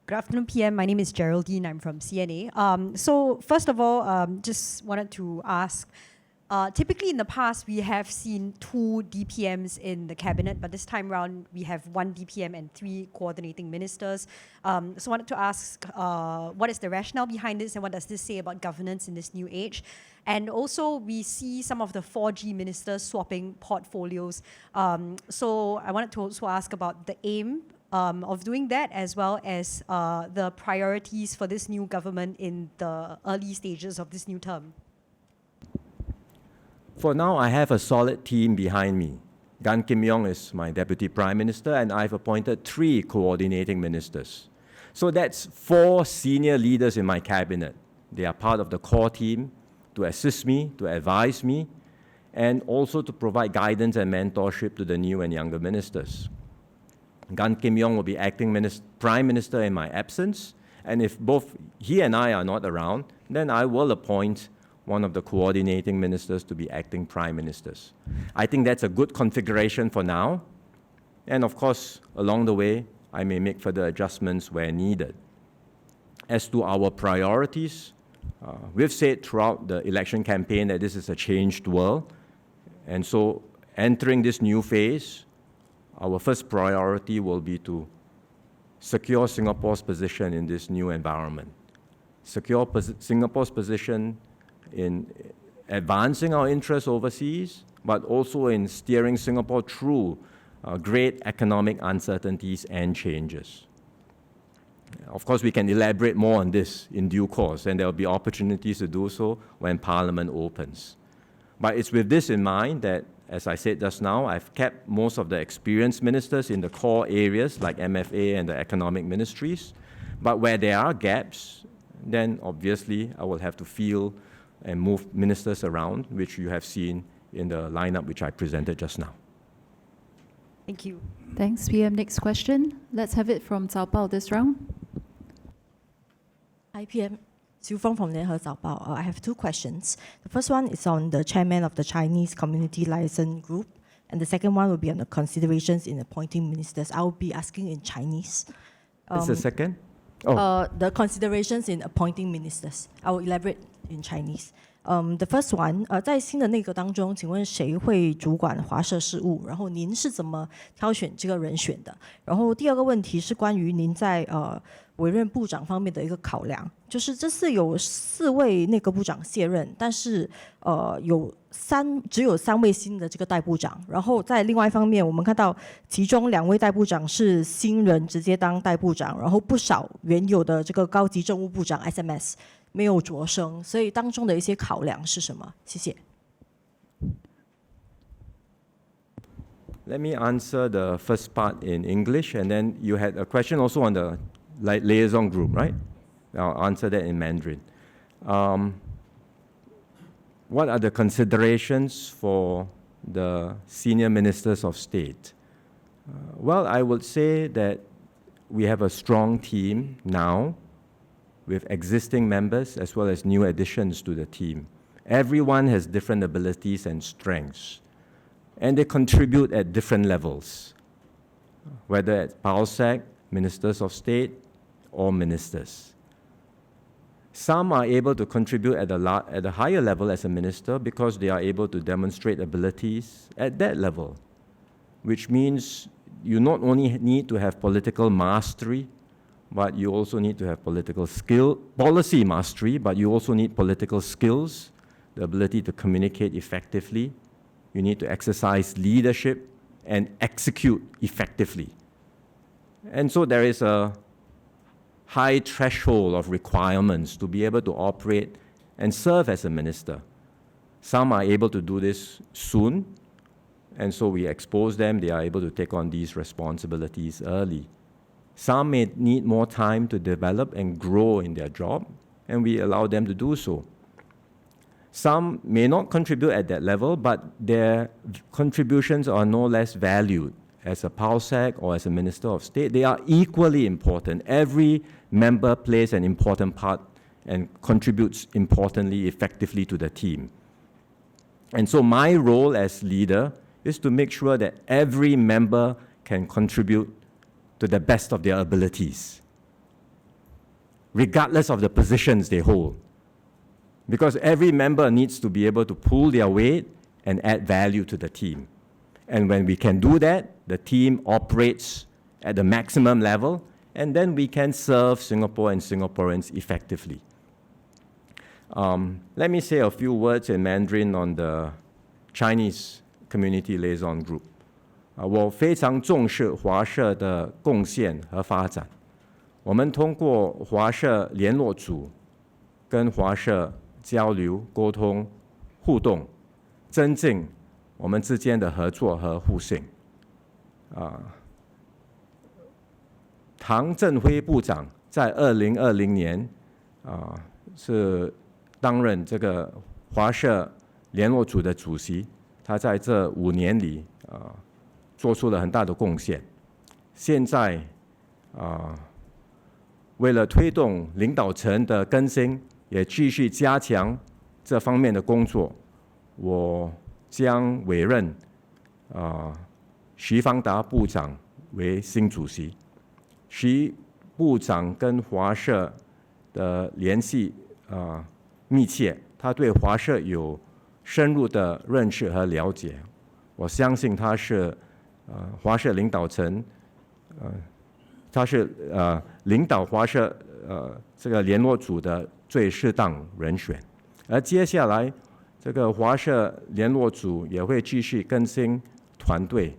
Good afternoon, PM. My name is Geraldine. I'm from CNA. So first of all, just wanted to ask, typically in the past, we have seen 2 DPMs in the cabinet, but this time around, we have 1 DPM and 3 coordinating ministers. So I wanted to ask, what is the rationale behind this and what does this say about governance in this new age? And also, we see some of the 4G ministers swapping portfolios. So I wanted to also ask about the aim of doing that, as well as the priorities for this new government in the early stages of this new term. For now, I have a solid team behind me. Gan Kim Yong is my Deputy Prime Minister, and I've appointed 3 coordinating ministers. So that's 4 senior leaders in my cabinet. They are part of the core team to assist me, to advise me, and also to provide guidance and mentorship to the new and younger ministers. Gan Kim Yong will be acting Prime Minister in my absence, and if both he and I are not around, then I will appoint one of the coordinating ministers to be acting Prime Ministers. I think that's a good configuration for now, and of course, along the way, I may make further adjustments where needed. As to our priorities, we've said throughout the election campaign that this is a changed world, and so entering this new phase, our first priority will be to secure Singapore's position in this new environment. Secure Singapore's position in advancing our interests overseas, but also in steering Singapore through great economic uncertainties and changes. Of course, we can elaborate more on this in due course, and there will be opportunities to do so when Parliament opens. But it's with this in mind that, as I said just now, I've kept most of the experienced ministers in the core areas like MFA and the economic ministries. But where there are gaps, then obviously I will have to fill and move ministers around, which you have seen in the lineup which I presented just now. Thank you. Thanks, PM. Next question. Let's have it from Cao Bao this round. Hi, PM. Xu Feng from Lianhe Zaobao. I have 2 questions. The first one is on the chairman of the Chinese Community Liaison Group, and the second one will be on the considerations in appointing ministers. I will be asking in Chinese. What's the second? The considerations in appointing ministers. I will elaborate in Chinese. The first one, 在新的内阁当中，请问谁会主管华社事务？然后您是怎么挑选这个人选的？然后第二个问题是关于您在委任部长方面的一个考量，就是这次有4位内阁部长卸任，但是只有3位新的这个代部长。然后在另外一方面，我们看到其中2位代部长是新人直接当代部长，然后不少原有的这个高级政务部长 SMS 没有擢升，所以当中的一些考量是什么？谢谢。Let me answer the first part in English, and then you had a question also on the liaison group, right? I'll answer that in Mandarin. What are the considerations for the senior ministers of state? Well, I would say that we have a strong team now with existing members as well as new additions to the team. Everyone has different abilities and strengths, and they contribute at different levels, whether at PALSEC, ministers of state, or ministers. Some are able to contribute at a higher level as a minister because they are able to demonstrate abilities at that level, which means you not only need to have political mastery, but you also need to have political skill, policy mastery, but you also need political skills, the ability to communicate effectively. You need to exercise leadership and execute effectively. And so there is a high threshold of requirements to be able to operate and serve as a minister. Some are able to do this soon, and so we expose them. They are able to take on these responsibilities early. Some may need more time to develop and grow in their job, and we allow them to do so. Some may not contribute at that level, but their contributions are no less valued. As a PALSEC or as a Minister of State, they are equally important. Every member plays an important part and contributes importantly, effectively to the team. And so my role as leader is to make sure that every member can contribute to the best of their abilities. regardless of the positions they hold. Because every member needs to be able to pull their weight and add value to the team. And when we can do that, the team operates at the maximum level, and then we can serve Singapore and Singaporeans effectively. Let me say a few words in Mandarin on the Chinese Community Liaison Group. 我非常重视华社的贡献和发展。我们通过华社联络组跟华社交流、沟通、互动，增进我们之间的合作和互信。唐振辉部长在2020年是担任这个华社联络组的主席，他在这5年里做出了很大的贡献。现在为了推动领导层的更新，也继续加强这方面的工作，我将委任徐方达部长为新主席。徐部长跟华社的联系密切，他对华社有深入的认识和了解。我相信他是华社领导层，他是领导华社这个联络组的最适当人选。而接下来，这个华社联络组也会继续更新团队，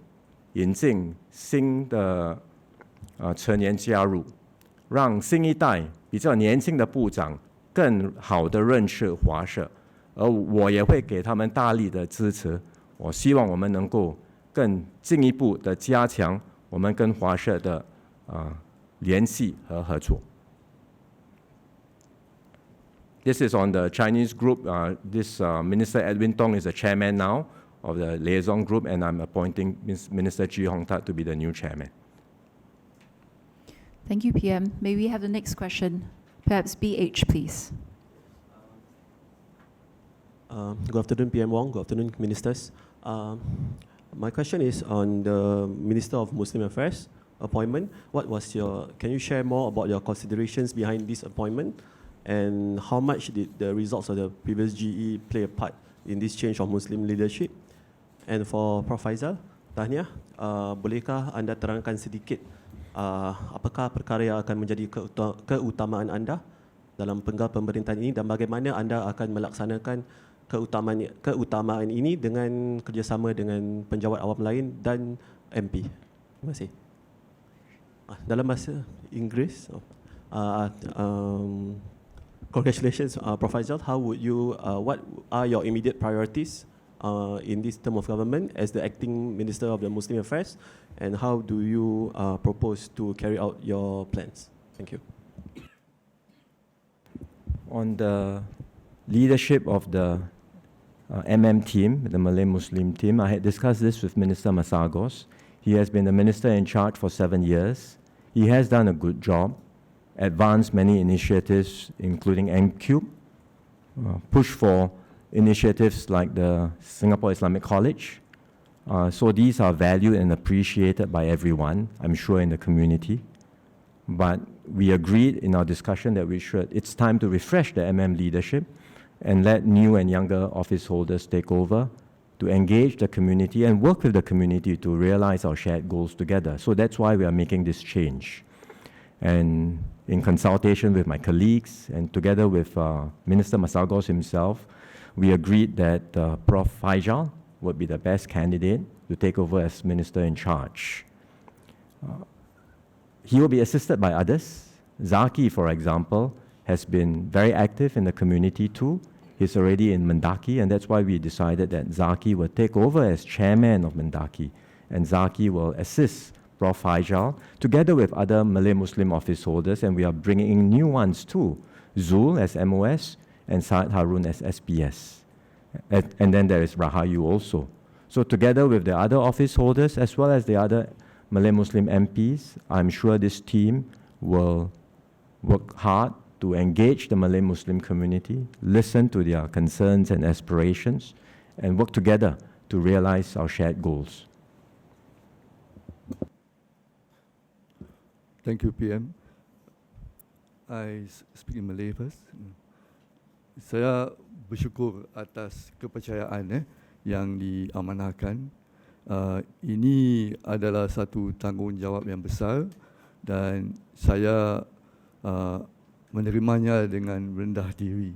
引进新的成员加入，让新一代比较年轻的部长更好的认识华社，而我也会给他们大力的支持。我希望我们能够更进一步的加强我们跟华社的联系和合作。This is on the Chinese group. This Minister Edwin Tong is the chairman now of the liaison group, and I'm appointing Minister Chee Hong Tat to be the new chairman. Thank you, PM. May we have the next question? Perhaps BH, please. Good afternoon, PM Wong. Good afternoon, ministers. My question is on the Minister of Muslim Affairs appointment. Can you share more about your considerations behind this appointment? And how much did the results of the previous GE play a part in this change of Muslim leadership? And for Prof. Faizal, tahniah, bolehkah anda terangkan sedikit apakah perkara yang akan menjadi keutamaan anda dalam penggal pemerintahan ini dan bagaimana anda akan melaksanakan keutamaan ini dengan kerjasama dengan penjawat awam lain dan MP? Terima kasih. Dalam bahasa Inggeris, congratulations, Prof. Faizal. What are your immediate priorities in this term of government as the acting Minister of the Muslim Affairs, and how do you propose to carry out your plans? Thank you. On the leadership of the MM team, the Malay Muslim team, I had discussed this with Minister Masagos. He has been the minister in charge for 7 years. He has done a good job, advanced many initiatives, including MCube, push for initiatives like the Singapore Islamic College. So these are valued and appreciated by everyone, I'm sure, in the community. But we agreed in our discussion that it's time to refresh the MM leadership and let new and younger office holders take over to engage the community and work with the community to realize our shared goals together. So that's why we are making this change. And in consultation with my colleagues and together with Minister Masagos himself, we agreed that Prof. Faizal would be the best candidate to take over as minister in charge. He will be assisted by others. Zaki, for example, has been very active in the community too. He's already in Mendaki, and that's why we decided that Zaki will take over as chairman of Mendaki, and Zaki will assist Prof. Faizal together with other Malay Muslim office holders, and we are bringing in new ones too. Zul as MOS and Saad Harun as SPS. And then there is Rahayu also. So together with the other office holders as well as the other Malay Muslim MPs, I'm sure this team will work hard to engage the Malay Muslim community, listen to their concerns and aspirations, and work together to realize our shared goals. Thank you, PM. I speak in Malay first. Saya bersyukur atas kepercayaan yang diamanahkan. Ini adalah satu tanggungjawab yang besar dan saya menerimanya dengan rendah diri.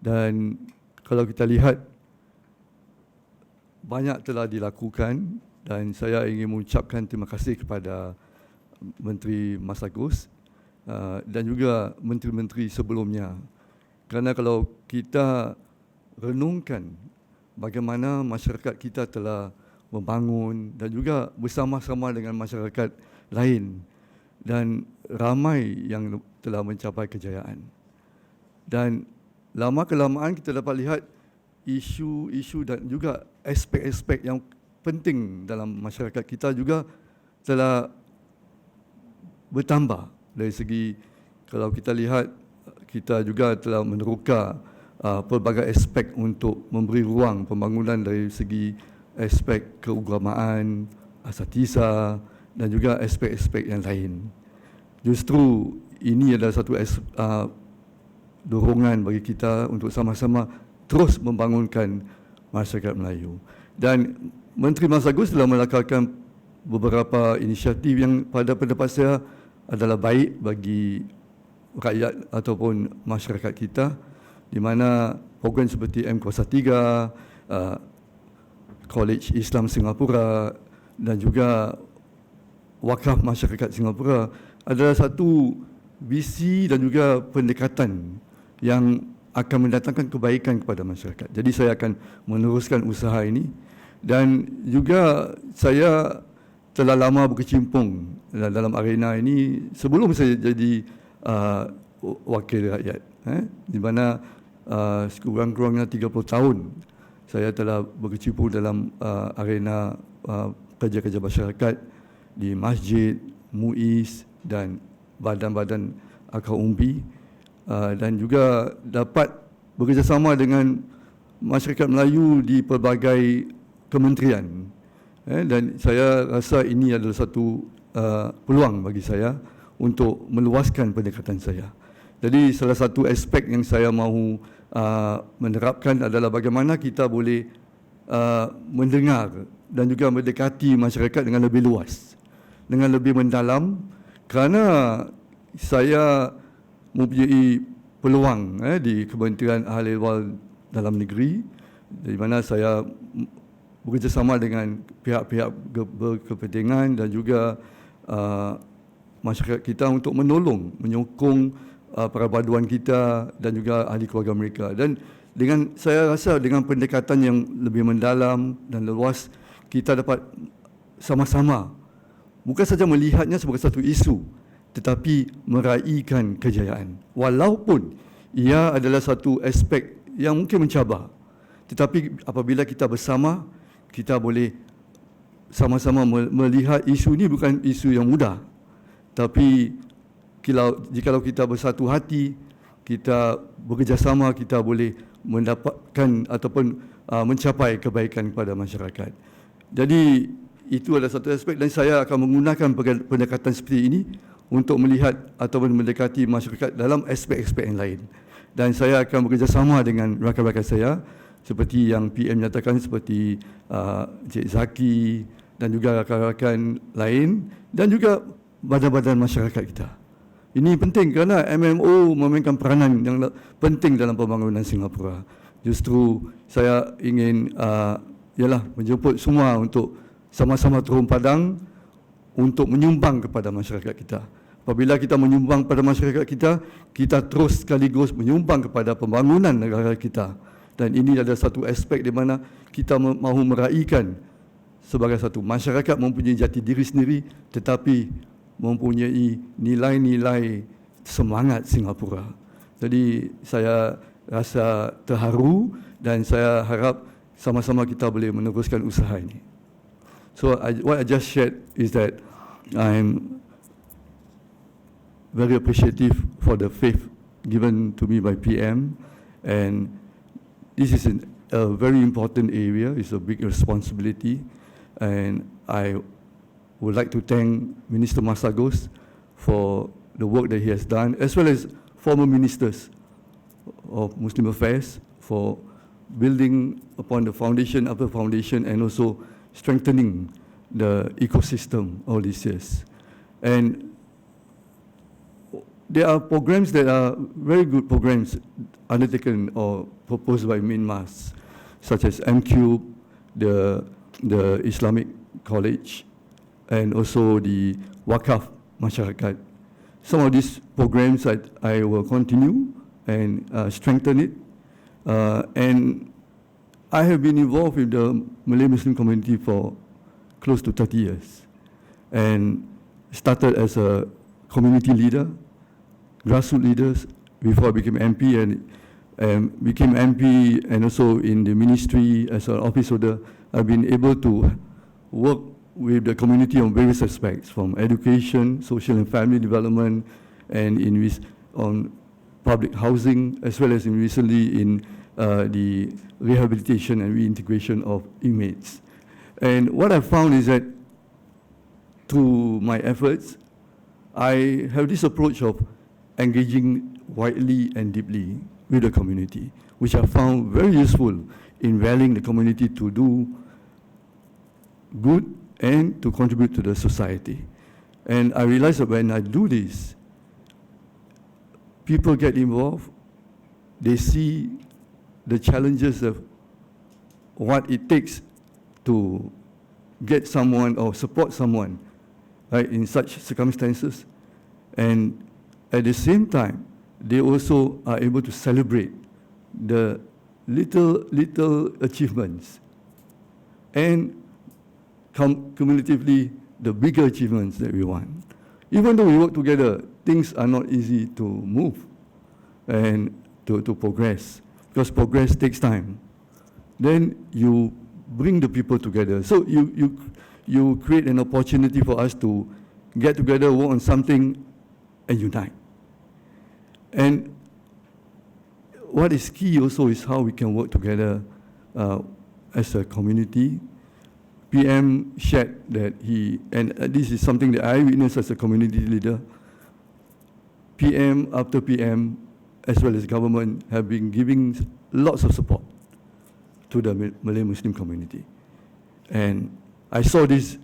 Dan kalau kita lihat, banyak telah dilakukan dan saya ingin mengucapkan terima kasih kepada Menteri Mas Agus dan juga menteri-menteri sebelumnya. Kerana kalau kita renungkan bagaimana masyarakat kita telah membangun dan juga bersama-sama dengan masyarakat lain dan ramai yang telah mencapai kejayaan. Dan lama-kelamaan kita dapat lihat isu-isu dan juga aspek-aspek yang penting dalam masyarakat kita juga telah bertambah. Dari segi kalau kita lihat, kita juga telah meneroka pelbagai aspek untuk memberi ruang pembangunan dari segi aspek keagamaan, asatizah dan juga aspek-aspek yang lain. Justru ini adalah satu dorongan bagi kita untuk sama-sama terus membangunkan masyarakat Melayu. Dan Menteri Mas Agus telah melakukan beberapa inisiatif yang pada pendapat saya adalah baik bagi rakyat ataupun masyarakat kita, di mana program seperti M03, College Islam Singapura dan juga Wakaf Masyarakat Singapura adalah satu visi dan juga pendekatan yang akan mendatangkan kebaikan kepada masyarakat. Jadi saya akan meneruskan usaha ini dan juga saya telah lama berkecimpung dalam arena ini sebelum saya jadi wakil rakyat, di mana sekurang-kurangnya 30 tahun saya telah berkecimpung dalam arena kerja-kerja masyarakat di masjid, MUIS dan badan-badan akar umbi dan juga dapat bekerjasama dengan masyarakat Melayu di pelbagai kementerian. Dan saya rasa ini adalah satu peluang bagi saya untuk meluaskan pendekatan saya. Jadi salah satu aspek yang saya mahu menerapkan adalah bagaimana kita boleh mendengar dan juga mendekati masyarakat dengan lebih luas, dengan lebih mendalam, kerana saya mempunyai peluang di Kementerian Ahli Ehwal Dalam Negeri, di mana saya bekerjasama dengan pihak-pihak berkepentingan dan juga masyarakat kita untuk menyokong perpaduan kita dan juga ahli keluarga mereka. Dan dengan saya rasa dengan pendekatan yang lebih mendalam dan luas, kita dapat sama-sama bukan saja melihatnya sebagai satu isu, tetapi meraihkan kejayaan. Walaupun ia adalah satu aspek yang mungkin mencabar, tetapi apabila kita bersama, kita boleh sama-sama melihat isu ini bukan isu yang mudah. Tapi jikalau kita bersatu hati, kita bekerjasama, kita boleh mendapatkan ataupun mencapai kebaikan kepada masyarakat. Jadi itu adalah satu aspek dan saya akan menggunakan pendekatan seperti ini untuk melihat ataupun mendekati masyarakat dalam aspek-aspek yang lain. Dan saya akan bekerjasama dengan rakan-rakan saya seperti yang PM nyatakan, seperti Cik Zaki dan juga rakan-rakan lain dan juga badan-badan masyarakat kita. Ini penting kerana MMO memainkan peranan yang penting dalam pembangunan Singapura. Justru saya ingin menjemput semua untuk sama-sama turun padang untuk menyumbang kepada masyarakat kita. Apabila kita menyumbang kepada masyarakat kita, kita terus sekaligus menyumbang kepada pembangunan negara kita. Dan ini adalah satu aspek di mana kita mahu meraihkan sebagai satu masyarakat mempunyai jati diri sendiri tetapi mempunyai nilai-nilai semangat Singapura. Jadi saya rasa terharu dan saya harap sama-sama kita boleh meneruskan usaha ini. So what I just shared is that I'm very appreciative for the faith given to me by PM, and this is a very important area. It's a big responsibility, and I would like to thank Minister Mas Agus for the work that he has done, as well as former ministers of Muslim Affairs for building upon the foundation, upper foundation, and also strengthening the ecosystem all these years. And there are programs that are very good programs undertaken or proposed by Myanmar, such as MQ, the Islamic College, and also the Wakaf Masyarakat. Some of these programs I will continue and strengthen it. And I have been involved with the Malay Muslim community for close to 30 years, and started as a community leader, grassroots leaders, before I became MP, and became MP, and also in the ministry as an office holder. I've been able to work with the community on various aspects, from education, social and family development, and on public housing, as well as recently in the rehabilitation and reintegration of inmates. And what I found is that through my efforts, I have this approach of engaging widely and deeply with the community, which I found very useful in rallying the community to do good and to contribute to the society. And I realized that when I do this, people get involved, they see the challenges of what it takes to get someone or support someone, right, in such circumstances. And at the same time, they also are able to celebrate the little achievements and cumulatively the bigger achievements that we want. Even though we work together, things are not easy to move and to progress, because progress takes time. Then you bring the people together. So you create an opportunity for us to get together, work on something, and unite. And what is key also is how we can work together as a community. PM shared that and this is something that I witnessed as a community leader, PM after PM, as well as government, have been giving lots of support to the Malay Muslim community. And I saw this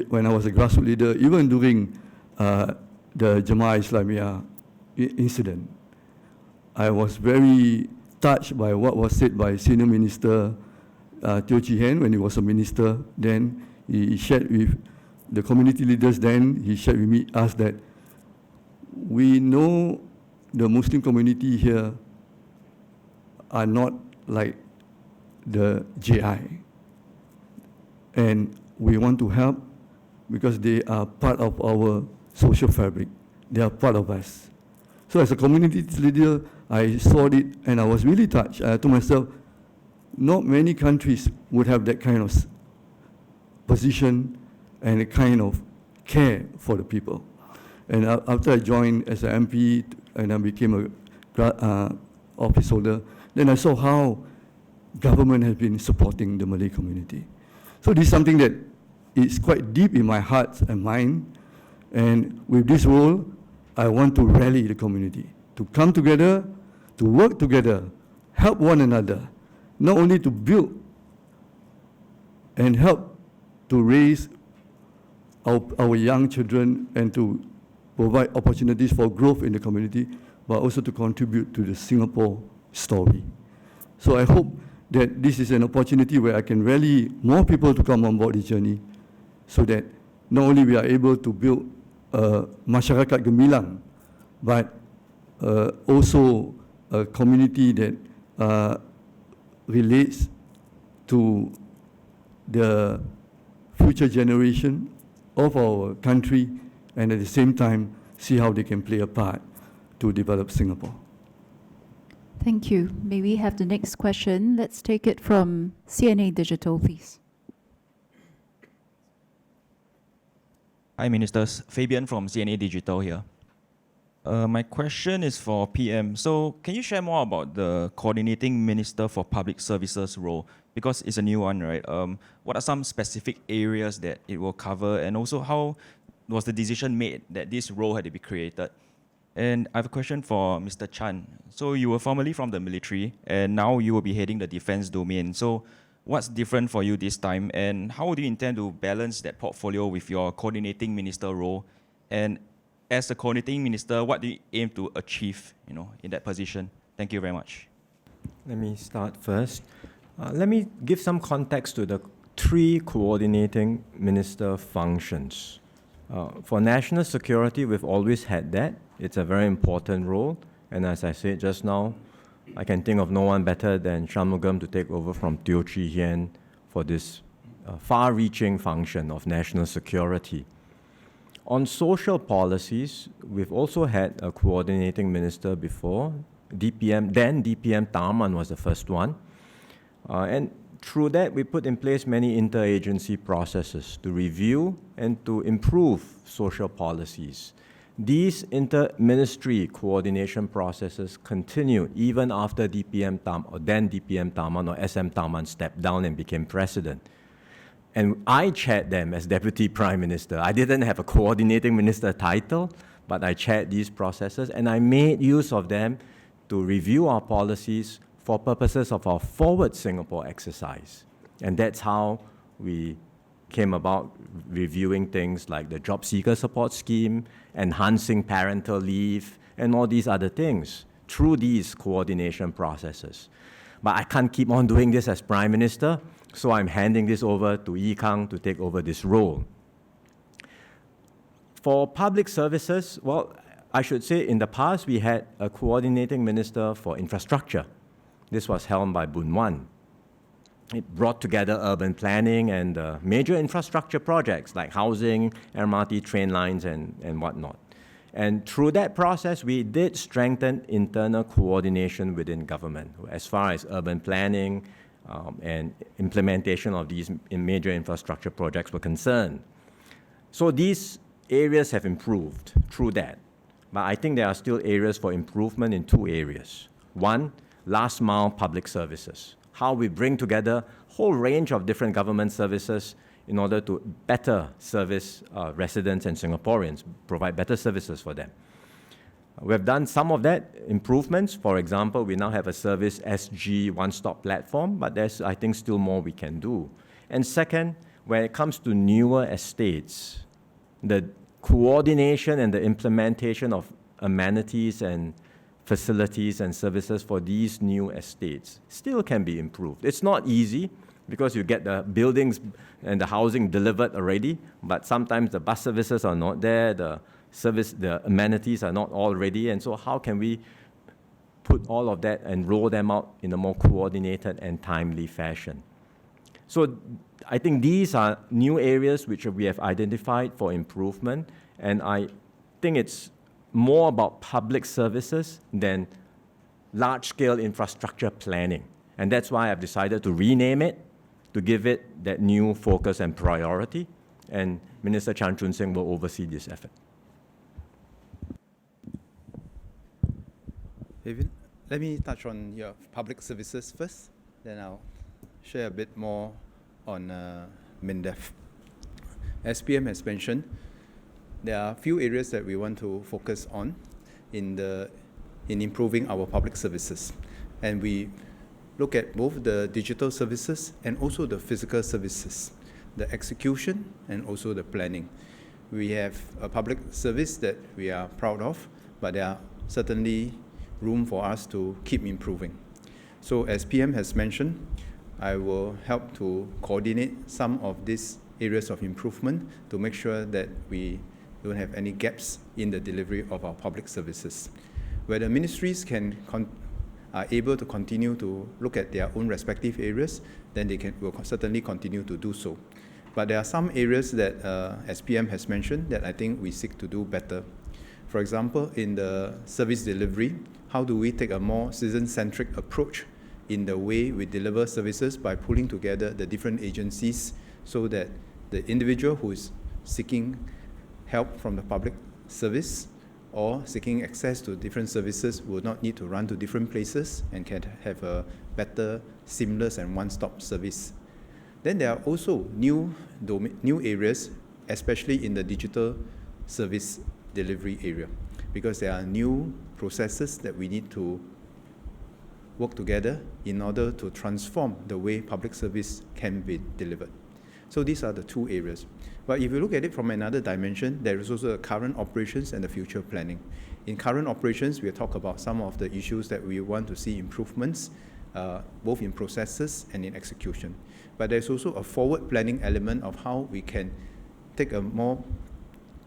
when I was a grassroots leader, even during the Jemaah Islamiyah incident. I was very touched by what was said by Senior Minister Teo Chee Hean when he was a minister. Then he shared with the community leaders, then he shared with us that we know the Muslim community here are not like the JI. And we want to help because they are part of our social fabric. They are part of us. So as a community leader, I saw it and I was really touched. I told myself, not many countries would have that kind of position and a kind of care for the people. And after I joined as an MP and I became a office holder, then I saw how government has been supporting the Malay community. So this is something that is quite deep in my heart and mind. And with this role, I want to rally the community to come together, to work together, help one another, not only to build and help to raise our young children and to provide opportunities for growth in the community, but also to contribute to the Singapore story. So I hope that this is an opportunity where I can rally more people to come on board this journey, so that not only we are able to build a masyarakat gemilang, but also a community that relates to the future generation of our country, and at the same time see how they can play a part to develop Singapore. Thank you. May we have the next question? Let's take it from CNA Digital, please. Hi, Ministers. Fabian from CNA Digital here. My question is for PM. So can you share more about the Coordinating Minister for Public Services role? Because it's a new one, right? What are some specific areas that it will cover? And also, how was the decision made that this role had to be created? And I have a question for Mr. Chan. So you were formerly from the military, and now you will be heading the defense domain. So what's different for you this time, and how do you intend to balance that portfolio with your coordinating minister role? And as a coordinating minister, what do you aim to achieve, in that position? Thank you very much. Let me start first. Let me give some context to the 3 coordinating minister functions. For national security, we've always had that. It's a very important role. And as I said just now, I can think of no one better than Shanmugam to take over from Teo Chee Hian for this far-reaching function of national security. On social policies, we've also had a coordinating minister before. DPM Tharman was the first one. And through that, we put in place many interagency processes to review and to improve social policies. These inter-ministry coordination processes continued even after DPM Tharman or SM Tharman stepped down and became president. And I chaired them as Deputy Prime Minister. I didn't have a coordinating minister title, but I chaired these processes and I made use of them to review our policies for purposes of our Forward Singapore exercise. And that's how we came about reviewing things like the Job Seeker Support Scheme, enhancing parental leave, and all these other things through these coordination processes. But I can't keep on doing this as Prime Minister, so I'm handing this over to Yi Kang to take over this role. For public services, well, I should say in the past we had a coordinating minister for infrastructure. This was helmed by Boon Wan. It brought together urban planning and major infrastructure projects like housing, MRT train lines, and whatnot. And through that process, we did strengthen internal coordination within government as far as urban planning and implementation of these major infrastructure projects were concerned. So these areas have improved through that. But I think there are still areas for improvement in 2 areas. One, last mile public services. How we bring together a whole range of different government services in order to better service residents and Singaporeans, provide better services for them. We have done some of that improvements. For example, we now have a service SG one-stop platform, but there's, I think, still more we can do. And second, when it comes to newer estates, the coordination and the implementation of amenities and facilities and services for these new estates still can be improved. It's not easy because you get the buildings and the housing delivered already, but sometimes the bus services are not there, the amenities are not all ready, and so how can we put all of that and roll them out in a more coordinated and timely fashion? So I think these are new areas which we have identified for improvement, and I think it's more about public services than large-scale infrastructure planning. And that's why I've decided to rename it, to give it that new focus and priority, and Minister Chan Chun Sing will oversee this effort. David, let me touch on your public services first, then I'll share a bit more on MINDEF. As PM has mentioned, there are a few areas that we want to focus on in improving our public services. And we look at both the digital services and also the physical services, the execution and also the planning. We have a public service that we are proud of, but there are certainly room for us to keep improving. So as PM has mentioned, I will help to coordinate some of these areas of improvement to make sure that we don't have any gaps in the delivery of our public services. Where the ministries are able to continue to look at their own respective areas, then they will certainly continue to do so. But there are some areas that, as PM has mentioned, that I think we seek to do better. For example, in the service delivery, how do we take a more citizen-centric approach in the way we deliver services by pulling together the different agencies so that the individual who is seeking help from the public service or seeking access to different services will not need to run to different places and can have a better, seamless and one-stop service. Then there are also new areas, especially in the digital service delivery area. because there are new processes that we need to work together in order to transform the way public service can be delivered. So these are the two areas. But if you look at it from another dimension, there is also the current operations and the future planning. In current operations, we talk about some of the issues that we want to see improvements, both in processes and in execution. But there's also a forward planning element of how we can take a more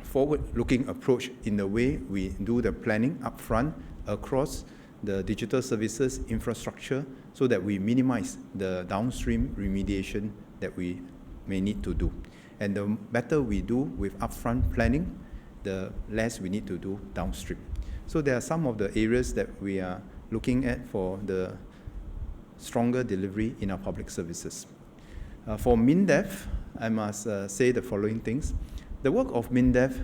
forward-looking approach in the way we do the planning upfront across the digital services infrastructure so that we minimize the downstream remediation that we may need to do. And the better we do with upfront planning, the less we need to do downstream. So there are some of the areas that we are looking at for the stronger delivery in our public services. For MINDEF, I must say the following things. The work of MINDEF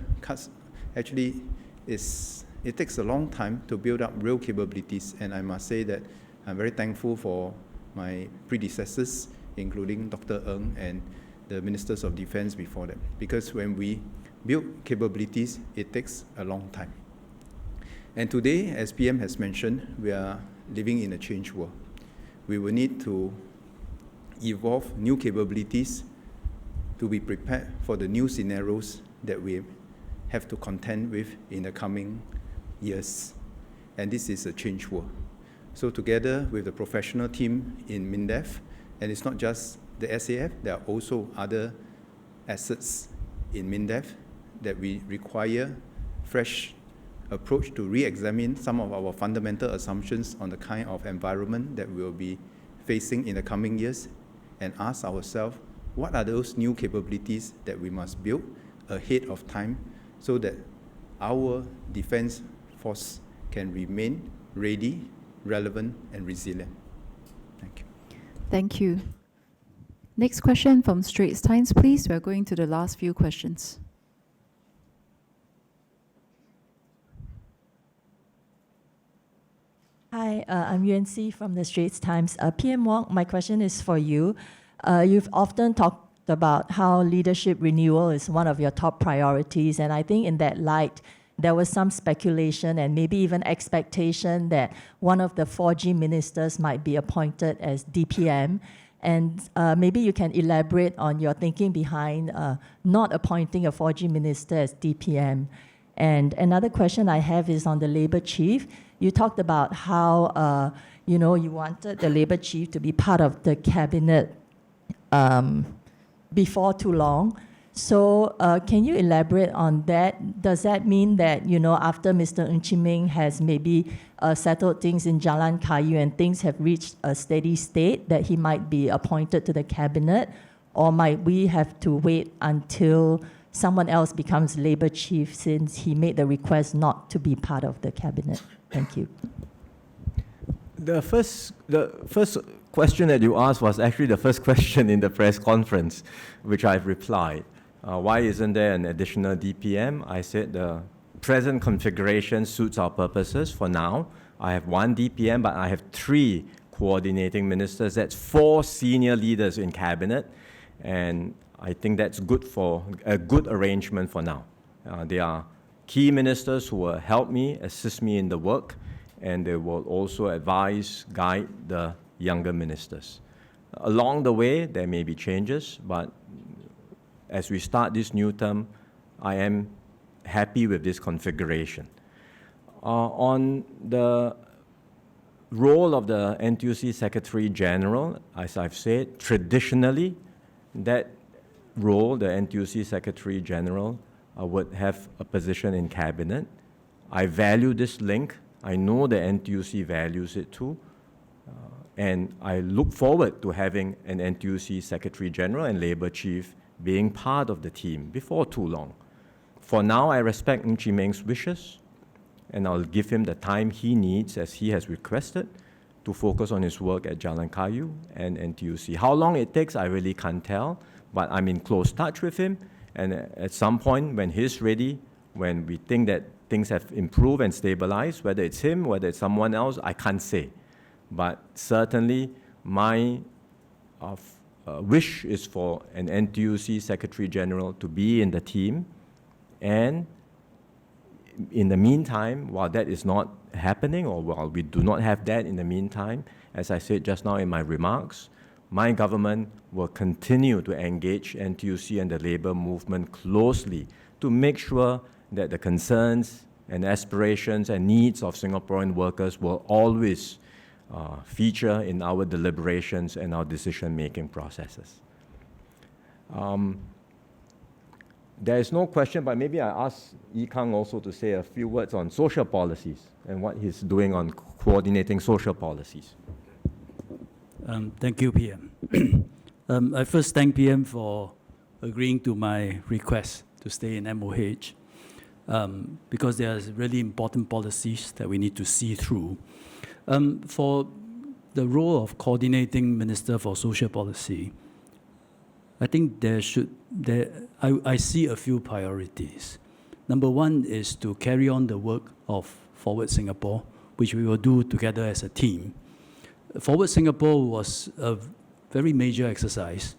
actually it takes a long time to build up real capabilities, and I must say that I'm very thankful for my predecessors, including Dr. Ng and the Ministers of Defense before them, because when we build capabilities, it takes a long time. And today, as PM has mentioned, we are living in a changed world. We will need to evolve new capabilities to be prepared for the new scenarios that we have to contend with in the coming years. And this is a changed world. So together with the professional team in MINDEF, and it's not just the SAF, there are also other assets in MINDEF that we require fresh approach to re-examine some of our fundamental assumptions on the kind of environment that we'll be facing in the coming years, and ask ourselves, what are those new capabilities that we must build ahead of time so that our defense force can remain ready, relevant, and resilient. Thank you. Thank you. Next question from Straits Times, please. We're going to the last few questions. Hi, I'm Yuan Si from the Straits Times. PM Wong, my question is for you. You've often talked about how leadership renewal is one of your top priorities, and I think in that light, there was some speculation and maybe even expectation that one of the 4G ministers might be appointed as DPM. And maybe you can elaborate on your thinking behind not appointing a 4G minister as DPM. And another question I have is on the labor chief. You talked about how you wanted the labor chief to be part of the cabinet before too long. So can you elaborate on that? Does that mean that, after Mr. Ng Chee Meng has maybe settled things in Jalan Kayu and things have reached a steady state, that he might be appointed to the cabinet? Or might we have to wait until someone else becomes labor chief since he made the request not to be part of the cabinet? Thank you. The first question that you asked was actually the first question in the press conference, which I've replied. Why isn't there an additional DPM? I said the present configuration suits our purposes for now. I have one DPM, but I have 3 coordinating ministers. That's 4 senior leaders in cabinet, and I think that's good for a good arrangement for now. They are key ministers who will help me, assist me in the work, and they will also advise, guide the younger ministers. Along the way, there may be changes, but as we start this new term, I am happy with this configuration. On the role of the NTUC Secretary General, as I've said, traditionally, that role, the NTUC Secretary General, would have a position in cabinet. I value this link. I know the NTUC values it too. And I look forward to having an NTUC Secretary General and Labour Chief being part of the team before too long. For now, I respect Ng Chee Meng's wishes, and I'll give him the time he needs, as he has requested, to focus on his work at Jalan Kayu and NTUC. How long it takes, I really can't tell, but I'm in close touch with him, and at some point, when he's ready, when we think that things have improved and stabilized, whether it's him, whether it's someone else, I can't say. But certainly, my wish is for an NTUC Secretary General to be in the team, and in the meantime, while that is not happening, or while we do not have that in the meantime, as I said just now in my remarks, my government will continue to engage NTUC and the labor movement closely to make sure that the concerns and aspirations and needs of Singaporean workers will always feature in our deliberations and our decision-making processes. There is no question, but maybe I ask Yi Kang also to say a few words on social policies and what he's doing on coordinating social policies. Thank you, PM. I first thank PM for agreeing to my request to stay in MOH because there are really important policies that we need to see through. For the role of coordinating Minister for Social Policy, I think I see a few priorities. Number one is to carry on the work of Forward Singapore, which we will do together as a team. Forward Singapore was a very major exercise,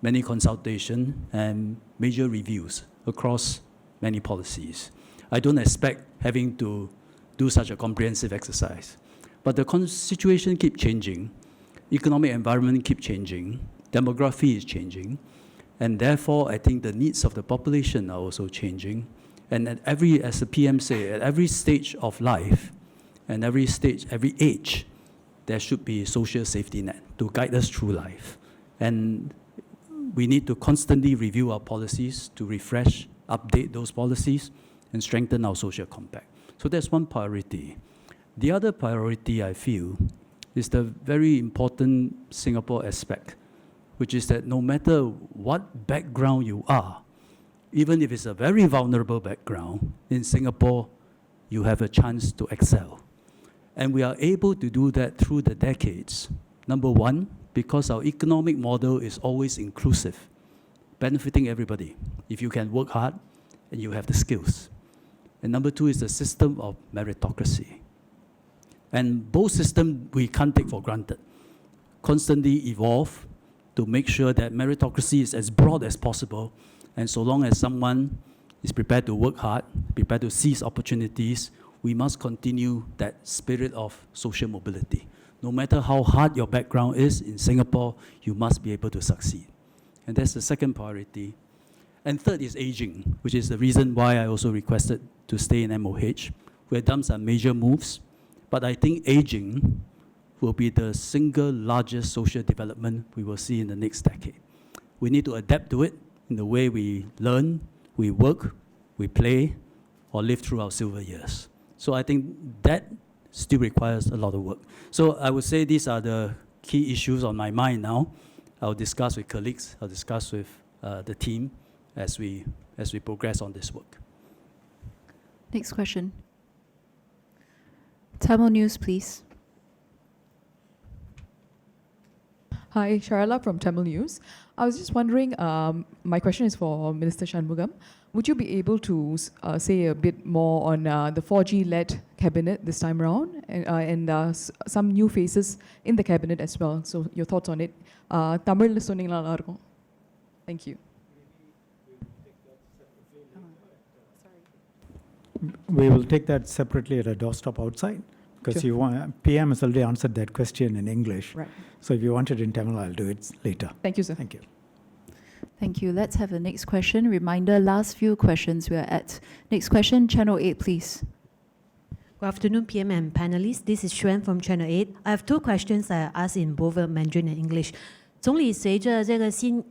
many consultations and major reviews across many policies. I don't expect having to do such a comprehensive exercise. But the situation keeps changing, economic environment keeps changing, demography is changing, and therefore I think the needs of the population are also changing. And at as the PM said, at every stage of life and every age, there should be a social safety net to guide us through life. And we need to constantly review our policies to refresh, update those policies, and strengthen our social compact. So that's one priority. The other priority, I feel, is the very important Singapore aspect, which is that no matter what background you are, even if it's a very vulnerable background, in Singapore, you have a chance to excel. And we are able to do that through the decades. Number one, because our economic model is always inclusive, benefiting everybody, if you can work hard and you have the skills. And number two is the system of meritocracy. And both systems we can't take for granted. Constantly evolve to make sure that meritocracy is as broad as possible. And so long as someone is prepared to work hard, prepared to seize opportunities, we must continue that spirit of social mobility. No matter how hard your background is in Singapore, you must be able to succeed. And that's the second priority. And third is aging, which is the reason why I also requested to stay in MOH. We have done some major moves, but I think aging will be the single largest social development we will see in the next decade. We need to adapt to it in the way we learn, we work, we play, or live through our silver years. So I think that still requires a lot of work. So I would say these are the key issues on my mind now. I'll discuss with colleagues, I'll discuss with the team as we progress on this work. Next question. Tamil News, please. Hi, Sharala from Tamil News. I was just wondering, my question is for Minister Shanmugam. Would you be able to say a bit more on the 4G-led cabinet this time around and some new faces in the cabinet as well? So your thoughts on it. Tamil சொன்னீங்கன்னா நல்லா இருக்கும். Thank you. We will take that separately at a doorstop outside because Sure. PM has already answered that question in English. Right. So if you want it in Tamil, I'll do it later. Thank you, sir. Thank you. Thank you. Let's have the next question. Reminder, last few questions we are at. Next question, Channel 8, please. Good afternoon, PM and panelists. This is Xuan from Channel 8. I have two questions I ask in both Mandarin and English. 总理，随着这个新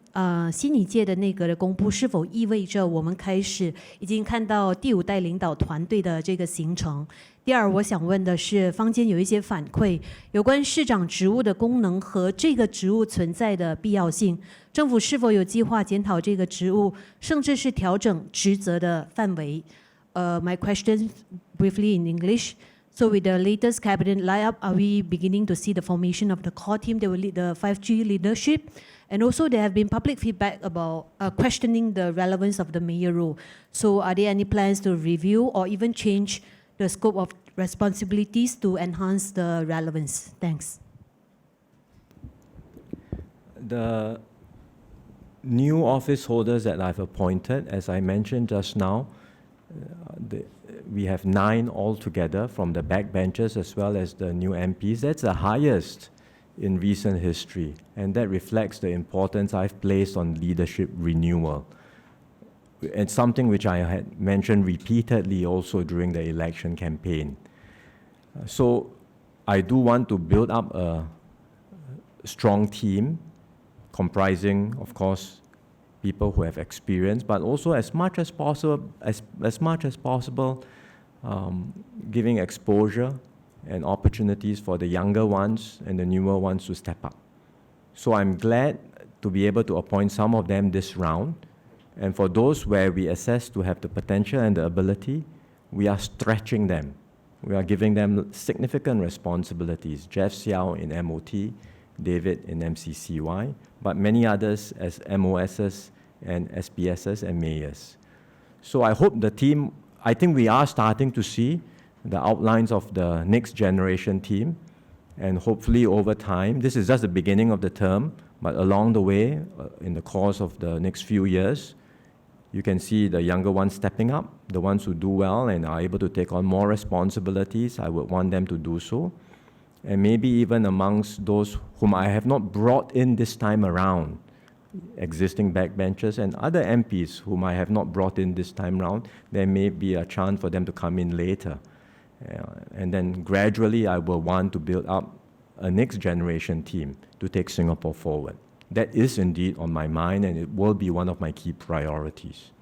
一届的内阁的公布，是否意味着我们开始已经看到第5代领导团队的这个形成？第二，我想问的是，坊间有一些反馈，有关市长职务的功能和这个职务存在的必要性，政府是否有计划检讨这个职务，甚至是调整职责的范围？My question briefly in English. So with the latest cabinet lineup, are we beginning to see the formation of the core team that will lead the 5G leadership? And also there have been public feedback about questioning the relevance of the mayor role. So are there any plans to review or even change the scope of responsibilities to enhance the relevance? Thanks. The new office holders that I've appointed, as I mentioned just now, we have 9 altogether from the backbenchers as well as the new MPs. That's the highest in recent history, and that reflects the importance I've placed on leadership renewal. It's something which I had mentioned repeatedly also during the election campaign. So I do want to build up a strong team comprising, of course, people who have experience, but also as much as possible, giving exposure and opportunities for the younger ones and the newer ones to step up. So I'm glad to be able to appoint some of them this round. And for those where we assess to have the potential and the ability, we are stretching them. We are giving them significant responsibilities. Jeff Xiao in MOT, David in MCCY, but many others as MOSs and SPSs and mayors. So I hope the team, I think we are starting to see the outlines of the next generation team, and hopefully over time, this is just the beginning of the term, but along the way, in the course of the next few years, you can see the younger ones stepping up, the ones who do well and are able to take on more responsibilities. I would want them to do so. And maybe even amongst those whom I have not brought in this time around, existing backbenchers and other MPs whom I have not brought in this time around, there may be a chance for them to come in later. And then gradually I will want to build up a next generation team to take Singapore forward. That is indeed on my mind, and it will be one of my key priorities.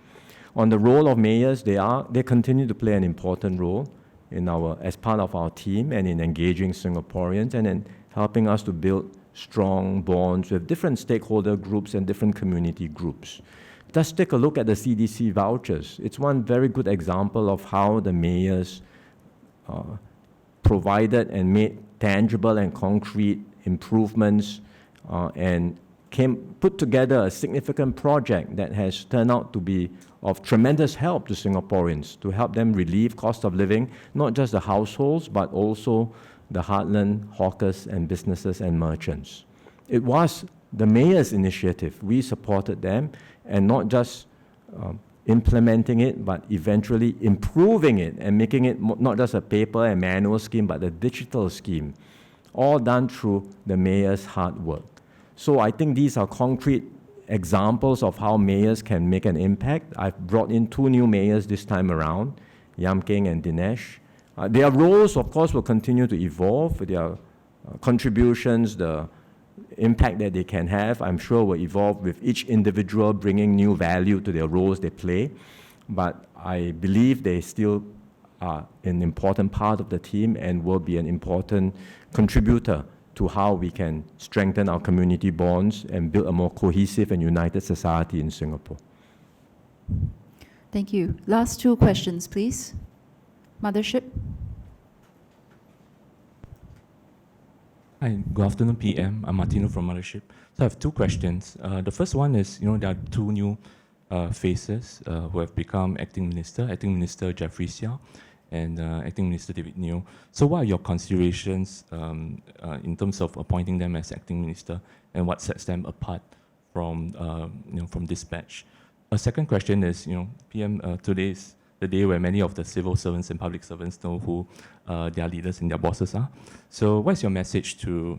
On the role of mayors, they continue to play an important role as part of our team and in engaging Singaporeans and in helping us to build strong bonds with different stakeholder groups and different community groups. Just take a look at the CDC vouchers. It's one very good example of how the mayors provided and made tangible and concrete improvements and put together a significant project that has turned out to be of tremendous help to Singaporeans, to help them relieve cost of living, not just the households, but also the heartland hawkers and businesses and merchants. It was the mayor's initiative. We supported them, and not just implementing it, but eventually improving it and making it not just a paper and manual scheme, but a digital scheme, all done through the mayor's hard work. So I think these are concrete examples of how mayors can make an impact. I've brought in 2 new mayors this time around, Yam Keng and Dinesh. Their roles, of course, will continue to evolve. Their contributions, the impact that they can have, I'm sure will evolve with each individual bringing new value to their roles they play. But I believe they still are an important part of the team and will be an important contributor to how we can strengthen our community bonds and build a more cohesive and united society in Singapore. Thank you. Last 2 questions, please. Mothership. Hi, good afternoon, PM. I'm Martino from Mothership. So I have 2 questions. The first one is, there are 2 new faces who have become acting minister Jeffrey Xiao and acting minister David Neo. So what are your considerations in terms of appointing them as acting minister, and what sets them apart from from this batch? A second question is, PM, today is the day where many of the civil servants and public servants know who their leaders and their bosses are. So what's your message to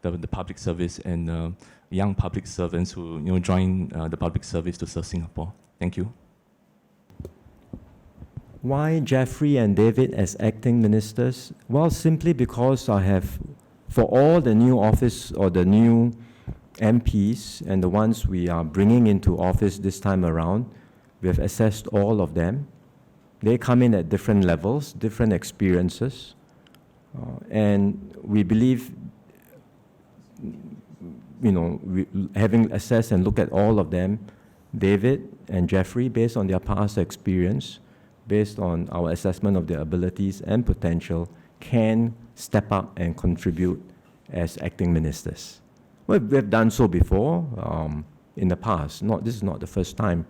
the public service and young public servants who join the public service to serve Singapore? Thank you. Why Jeffrey and David as acting ministers? Well, simply because I have, for all the new office or the new MPs and the ones we are bringing into office this time around, we have assessed all of them. They come in at different levels, different experiences, and we believe, having assessed and looked at all of them, David and Jeffrey, based on their past experience, based on our assessment of their abilities and potential, can step up and contribute as acting ministers. We've done so before in the past. This is not the first time.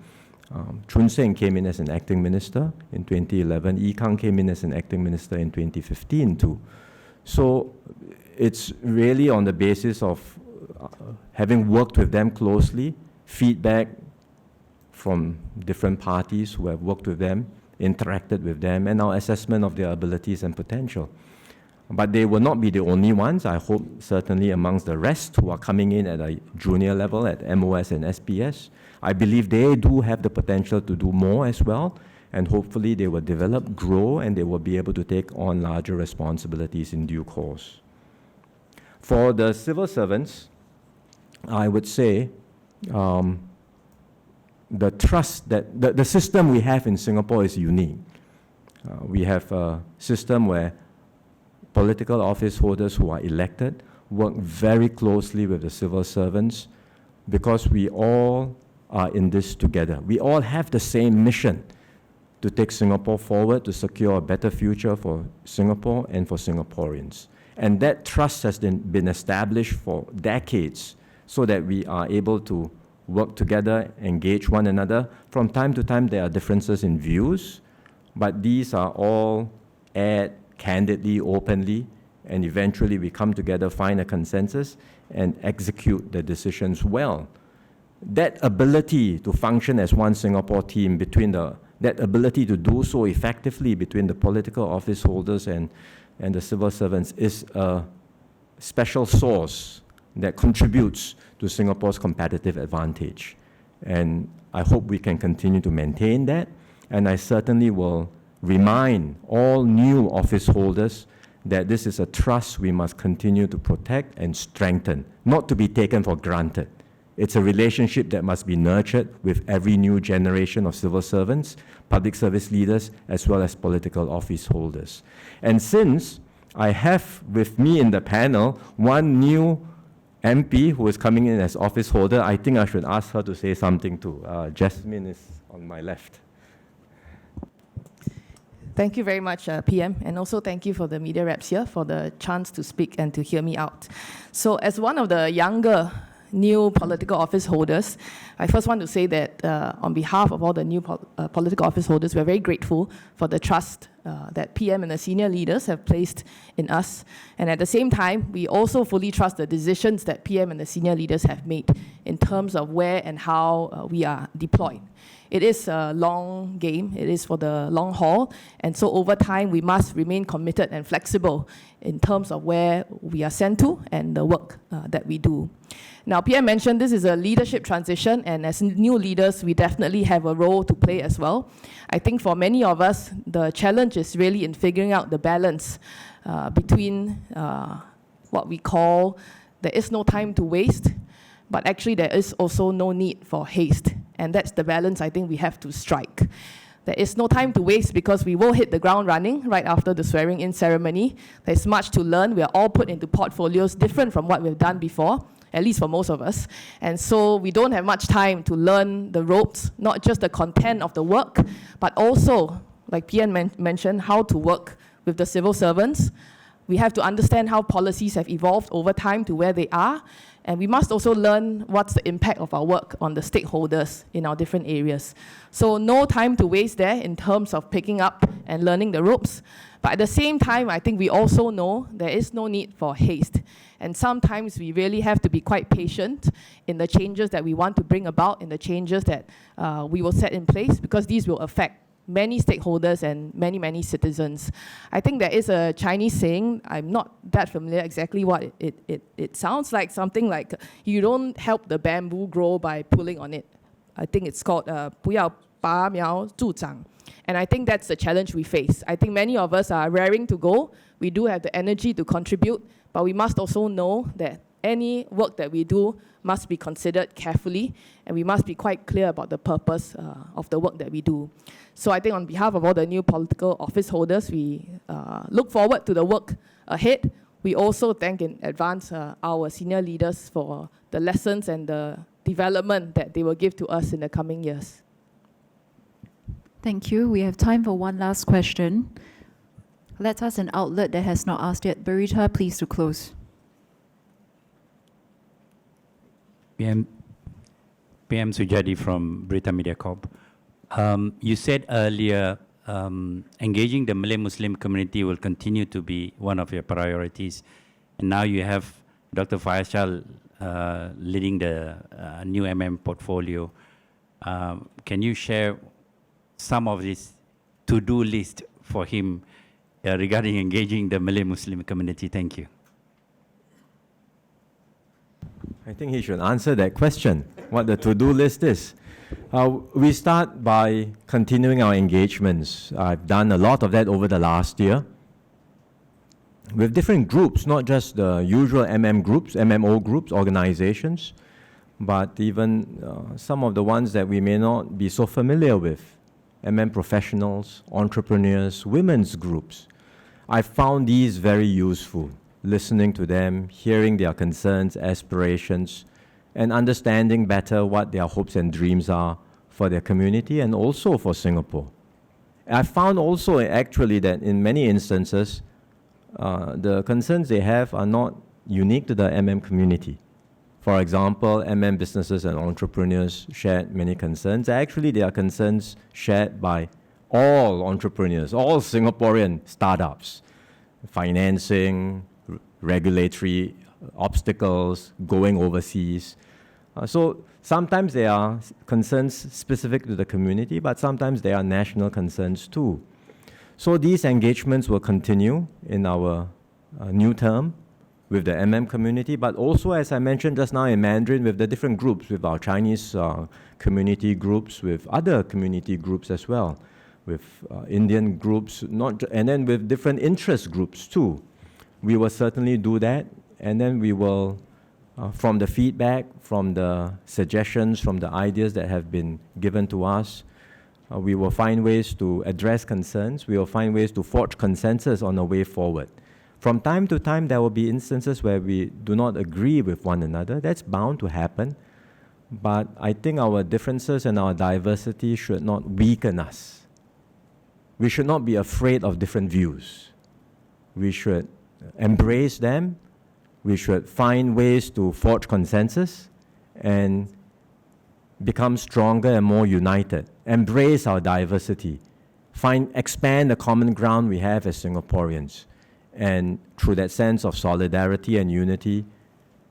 Chun Seng came in as an acting minister in 2011. Yi Kang came in as an acting minister in 2015 too. So it's really on the basis of having worked with them closely, feedback from different parties who have worked with them, interacted with them, and our assessment of their abilities and potential. But they will not be the only ones. I hope certainly amongst the rest who are coming in at a junior level at MOS and SPS. I believe they do have the potential to do more as well, and hopefully they will develop, grow, and they will be able to take on larger responsibilities in due course. For the civil servants, I would say the trust that the system we have in Singapore is unique. We have a system where political office holders who are elected work very closely with the civil servants because we all are in this together. We all have the same mission to take Singapore forward, to secure a better future for Singapore and for Singaporeans. And that trust has been established for decades so that we are able to work together, engage one another. From time to time, there are differences in views, but these are all aired candidly, openly, and eventually we come together, find a consensus, and execute the decisions well. That ability to function as one Singapore team, that ability to do so effectively between the political office holders and the civil servants is a special source that contributes to Singapore's competitive advantage. And I hope we can continue to maintain that, and I certainly will remind all new office holders that this is a trust we must continue to protect and strengthen, not to be taken for granted. It's a relationship that must be nurtured with every new generation of civil servants, public service leaders, as well as political office holders. And since I have with me in the panel one new MP who is coming in as office holder, I think I should ask her to say something too. Jasmine is on my left. Thank you very much, PM, and also thank you for the media reps here for the chance to speak and to hear me out. So as one of the younger new political office holders, I first want to say that on behalf of all the new political office holders, we're very grateful for the trust that PM and the senior leaders have placed in us. And at the same time, we also fully trust the decisions that PM and the senior leaders have made in terms of where and how we are deployed. It is a long game, it is for the long haul, and so over time we must remain committed and flexible in terms of where we are sent to and the work that we do. Now, PM mentioned this is a leadership transition, and as new leaders, we definitely have a role to play as well. I think for many of us, the challenge is really in figuring out the balance between what we call there is no time to waste, but actually there is also no need for haste. And that's the balance I think we have to strike. There is no time to waste because we will hit the ground running right after the swearing-in ceremony. There's much to learn. We are all put into portfolios different from what we've done before, at least for most of us. And so we don't have much time to learn the ropes, not just the content of the work, but also, like PM mentioned, how to work with the civil servants. We have to understand how policies have evolved over time to where they are. And we must also learn what's the impact of our work on the stakeholders in our different areas. So no time to waste there in terms of picking up and learning the ropes. But at the same time, I think we also know there is no need for haste. And sometimes we really have to be quite patient in the changes that we want to bring about, in the changes that we will set in place, because these will affect many stakeholders and many, many citizens. I think there is a Chinese saying, I'm not that familiar exactly what it sounds like, something like, you don't help the bamboo grow by pulling on it. I think it's called 不要拔苗助长. And I think that's the challenge we face. I think many of us are raring to go. We do have the energy to contribute, but we must also know that any work that we do must be considered carefully, and we must be quite clear about the purpose of the work that we do. So I think on behalf of all the new political office holders, we look forward to the work ahead. We also thank in advance our senior leaders for the lessons and the development that they will give to us in the coming years. Thank you. We have time for one last question. Let us an outlet that has not asked yet. Barita, please to close. PM Sujadi from Berita Media Corp. You said earlier engaging the Malay Muslim community will continue to be one of your priorities. And now you have Dr. Faisal leading the new portfolio. Can you share some of these to-do list for him regarding engaging the Malay Muslim community? Thank you. I think he should answer that question, what the to-do list is. We start by continuing our engagements. I've done a lot of that over the last year with different groups, not just the usual MMO groups, organizations, but even some of the ones that we may not be so familiar with, professionals, entrepreneurs, women's groups. I found these very useful, listening to them, hearing their concerns, aspirations, and understanding better what their hopes and dreams are for their community and also for Singapore. I found also actually that in many instances, the concerns they have are not unique to the community. For example, businesses and entrepreneurs shared many concerns. Actually, they are concerns shared by all entrepreneurs, all Singaporean startups, financing, regulatory obstacles, going overseas. So sometimes there are concerns specific to the community, but sometimes there are national concerns too. So these engagements will continue in our new term with the community, but also, as I mentioned just now in Mandarin, with the different groups, with our Chinese community groups, with other community groups as well, with Indian groups, and then with different interest groups too. We will certainly do that, and then we will, from the feedback, from the suggestions, from the ideas that have been given to us, we will find ways to address concerns. We will find ways to forge consensus on a way forward. From time to time, there will be instances where we do not agree with one another. That's bound to happen. But I think our differences and our diversity should not weaken us. We should not be afraid of different views. We should embrace them. We should find ways to forge consensus and become stronger and more united. Embrace our diversity. Expand the common ground we have as Singaporeans. And through that sense of solidarity and unity,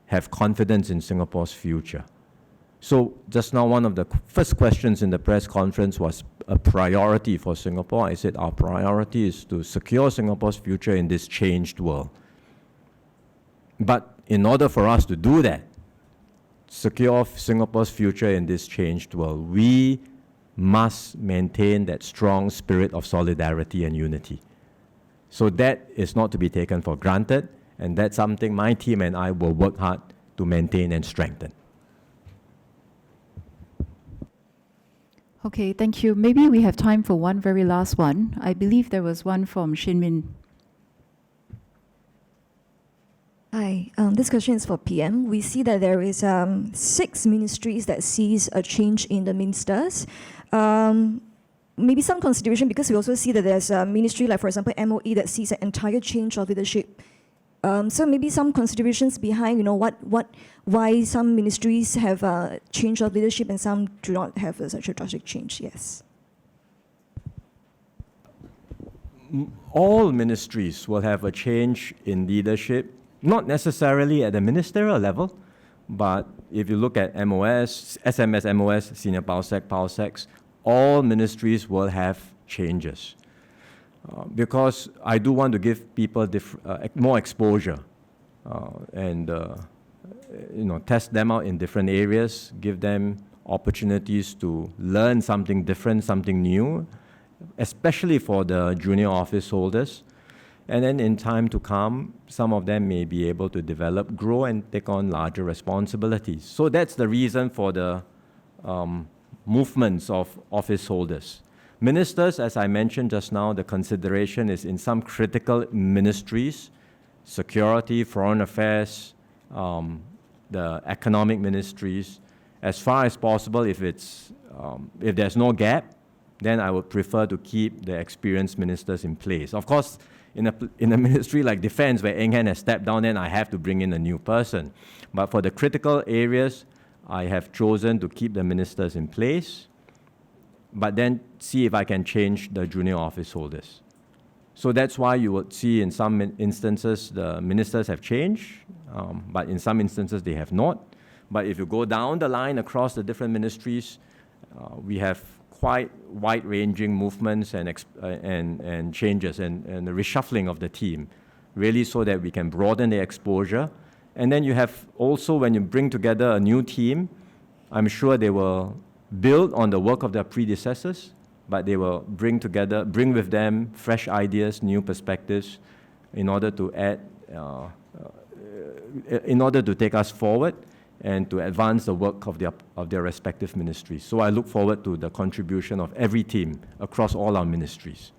have confidence in Singapore's future. So just now, one of the first questions in the press conference was a priority for Singapore. I said our priority is to secure Singapore's future in this changed world. But in order for us to do that, secure Singapore's future in this changed world, we must maintain that strong spirit of solidarity and unity. So that is not to be taken for granted, and that's something my team and I will work hard to maintain and strengthen. Okay, thank you. Maybe we have time for one very last one. I believe there was one from Shin Min. Hi, this question is for PM. We see that there is 6 ministries that sees a change in the ministers. Maybe some consideration, because we also see that there's a ministry like, for example, MOE, that sees an entire change of leadership. So maybe some considerations behind, why some ministries have a change of leadership and some do not have such a drastic change. Yes. All ministries will have a change in leadership, not necessarily at the ministerial level, but if you look at MOS, SMS, MOS, Senior PALSEC, all ministries will have changes. Because I do want to give people more exposure and test them out in different areas, give them opportunities to learn something different, something new, especially for the junior office holders. And then in time to come, some of them may be able to develop, grow, and take on larger responsibilities. So that's the reason for the movements of office holders. Ministers, as I mentioned just now, the consideration is in some critical ministries, security, foreign affairs, the economic ministries. As far as possible, if there's no gap, then I would prefer to keep the experienced ministers in place. Of course, in a ministry like Defense, where Eng Hen has stepped down, then I have to bring in a new person. But for the critical areas, I have chosen to keep the ministers in place, but then see if I can change the junior office holders. So that's why you would see in some instances the ministers have changed, but in some instances they have not. But if you go down the line across the different ministries, we have quite wide-ranging movements and changes and the reshuffling of the team, really so that we can broaden the exposure. And then you have also, when you bring together a new team, I'm sure they will build on the work of their predecessors, but they will bring with them fresh ideas, new perspectives, in order to in order to take us forward and to advance the work of their respective ministries. So I look forward to the contribution of every team across all our ministries.